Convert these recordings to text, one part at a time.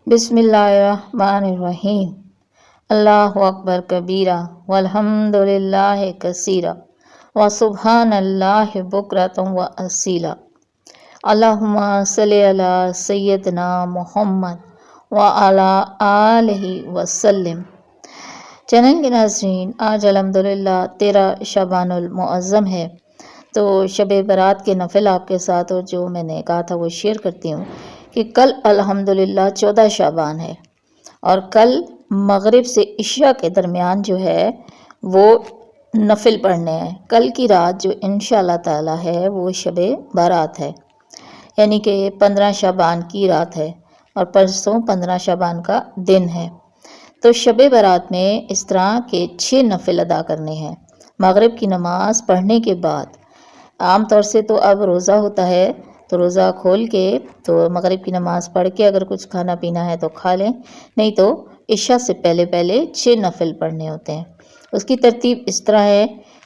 بسم اللہ الرحمن الرحیم۔ اللہ اکبر کبیرہ والحمد للہ کثیرہ وسبحان اللہ بکرۃ واصیلا۔ اللہم صلی علی سیدنا محمد وعلی آلہ وسلم۔ چینل کے ناظرین، آج الحمدللہ 13 شعبان المعظم ہے، تو شب برات کے نفل آپ کے ساتھ اور جو میں نے کہا تھا وہ شیئر کرتی ہوں کہ کل الحمدللہ 14 شعبان ہے، اور کل مغرب سے عشاء کے درمیان جو ہے وہ نفل پڑھنے ہیں۔ کل کی رات جو انشاءاللہ تعالی ہے وہ شب برات ہے، یعنی کہ 15 شعبان کی رات ہے اور پرسوں 15 شعبان کا دن ہے۔ تو شب برات میں اس طرح کے 6 نفل ادا کرنے ہیں مغرب کی نماز پڑھنے کے بعد۔ عام طور سے تو اب روزہ ہوتا ہے تو روزہ کھول کے تو مغرب کی نماز پڑھ کے اگر کچھ کھانا پینا ہے تو کھا لیں، نہیں تو عشاء سے پہلے 6 نفل پڑھنے ہوتے ہیں۔ اس کی ترتیب اس طرح ہے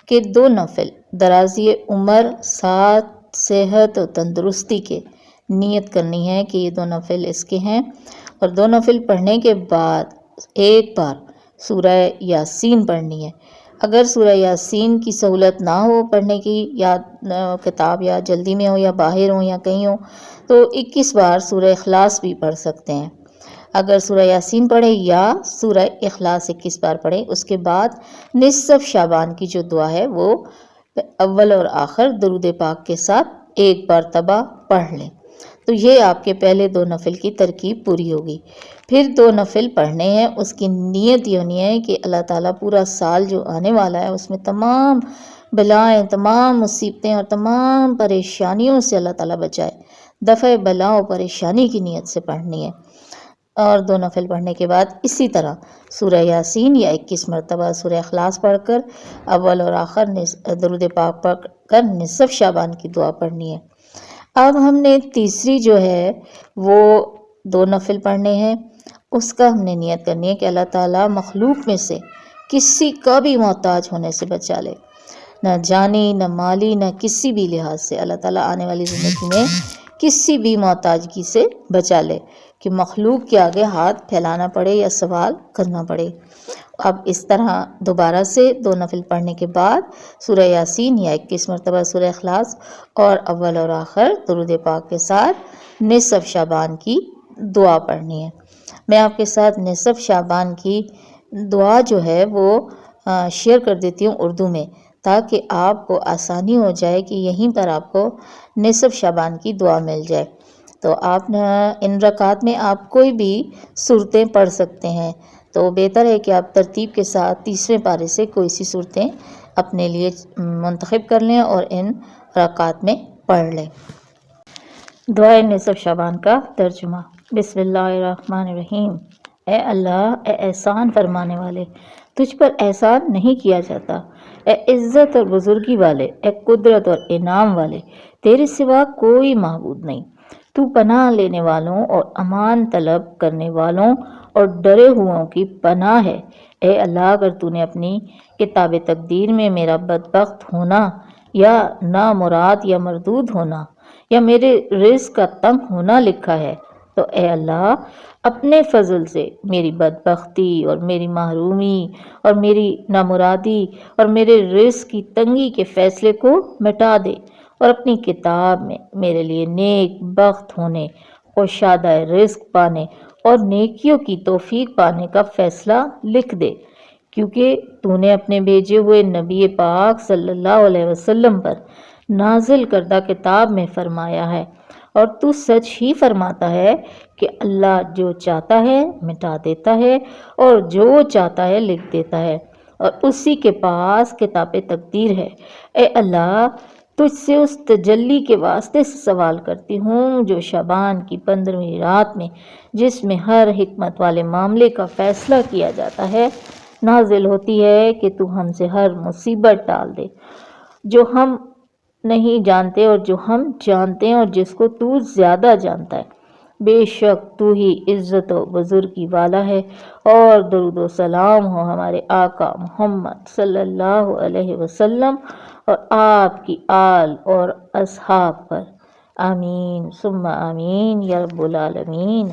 کہ 2 نفل درازی عمر، ساتھ صحت و تندرستی کے نیت کرنی ہے کہ یہ 2 نفل اس کے ہیں، اور 2 نفل پڑھنے کے بعد ایک بار سورہ یاسین پڑھنی ہے۔ اگر سورہ یاسین کی سہولت نہ ہو پڑھنے کی، یا کتاب یا جلدی میں ہو یا باہر ہو یا کہیں ہو، تو 21 بار سورہ اخلاص بھی پڑھ سکتے ہیں۔ اگر سورہ یاسین پڑھے یا سورہ اخلاص 21 بار پڑھے، اس کے بعد نصف شعبان کی جو دعا ہے وہ اول اور آخر درود پاک کے ساتھ ایک مرتبہ پڑھ لیں، تو یہ آپ کے پہلے 2 نفل کی ترکیب پوری ہوگی۔ پھر 2 نفل پڑھنے ہیں، اس کی نیت یہ ہونی ہے کہ اللہ تعالیٰ پورا سال جو آنے والا ہے اس میں تمام بلائیں، تمام مصیبتیں اور تمام پریشانیوں سے اللہ تعالیٰ بچائے۔ دفع بلا و پریشانی کی نیت سے پڑھنی ہے، اور 2 نفل پڑھنے کے بعد اسی طرح سورہ یاسین یا 21 مرتبہ سورہ اخلاص پڑھ کر اول اور آخر درود پاک پڑھ کر نصف شعبان کی دعا پڑھنی ہے۔ اب ہم نے تیسری جو ہے وہ 2 نفل پڑھنے ہیں، اس کا ہم نے نیت کرنی ہے کہ اللہ تعالیٰ مخلوق میں سے کسی کا بھی محتاج ہونے سے بچا لے، نہ جانی نہ مالی نہ کسی بھی لحاظ سے اللہ تعالیٰ آنے والی زندگی میں کسی بھی محتاجگی سے بچا لے کہ مخلوق کے آگے ہاتھ پھیلانا پڑے یا سوال کرنا پڑے۔ اب اس طرح دوبارہ سے 2 نفل پڑھنے کے بعد سورہ یاسین یا 21 مرتبہ سورہ اخلاص اور اول اور آخر درود پاک کے ساتھ نصف شعبان کی دعا پڑھنی ہے۔ میں آپ کے ساتھ نصف شعبان کی دعا جو ہے وہ شیئر کر دیتی ہوں اردو میں، تاکہ آپ کو آسانی ہو جائے کہ یہیں پر آپ کو نصف شعبان کی دعا مل جائے۔ تو آپ ان رکعات میں آپ کوئی بھی صورتیں پڑھ سکتے ہیں، تو بہتر ہے کہ آپ ترتیب کے ساتھ 30ویں پارے سے کوئی سی صورتیں اپنے لیے منتخب کر لیں اور ان رکعات میں پڑھ لیں۔ دعائے نصف شعبان کا ترجمہ۔ بسم اللہ الرحمن الرحیم۔ اے اللہ، اے احسان فرمانے والے، تجھ پر احسان نہیں کیا جاتا۔ اے عزت اور بزرگی والے، اے قدرت اور انعام والے، تیرے سوا کوئی معبود نہیں۔ تو پناہ لینے والوں اور امان طلب کرنے والوں اور ڈرے ہوئوں کی پناہ ہے۔ اے اللہ، اگر تو نے اپنی کتاب تقدیر میں میرا بدبخت ہونا یا نامراد یا مردود ہونا یا میرے رزق کا تنگ ہونا لکھا ہے، تو اے اللہ اپنے فضل سے میری بدبختی اور میری محرومی اور میری نامرادی اور میرے رزق کی تنگی کے فیصلے کو مٹا دے، اور اپنی کتاب میں میرے لیے نیک بخت ہونے، کشادہ رزق پانے اور نیکیوں کی توفیق پانے کا فیصلہ لکھ دے، کیونکہ تو نے اپنے بھیجے ہوئے نبی پاک صلی اللہ علیہ وسلم پر نازل کردہ کتاب میں فرمایا ہے، اور تو سچ ہی فرماتا ہے کہ اللہ جو چاہتا ہے مٹا دیتا ہے اور جو چاہتا ہے لکھ دیتا ہے، اور اسی کے پاس کتاب تقدیر ہے۔ اے اللہ، تجھ سے اس تجلی کے واسطے سے سوال کرتی ہوں جو شعبان کی 15ویں رات میں، جس میں ہر حکمت والے معاملے کا فیصلہ کیا جاتا ہے، نازل ہوتی ہے کہ تو ہم سے ہر مصیبت ٹال دے، جو ہم نہیں جانتے اور جو ہم جانتے ہیں اور جس کو تو زیادہ جانتا ہے۔ بے شک تو ہی عزت و بزرگی والا ہے، اور درود و سلام ہو ہمارے آقا محمد صلی اللہ علیہ وسلم اور آپ کی آل اور اصحاب پر۔ آمین ثم آمین یا رب العالمین۔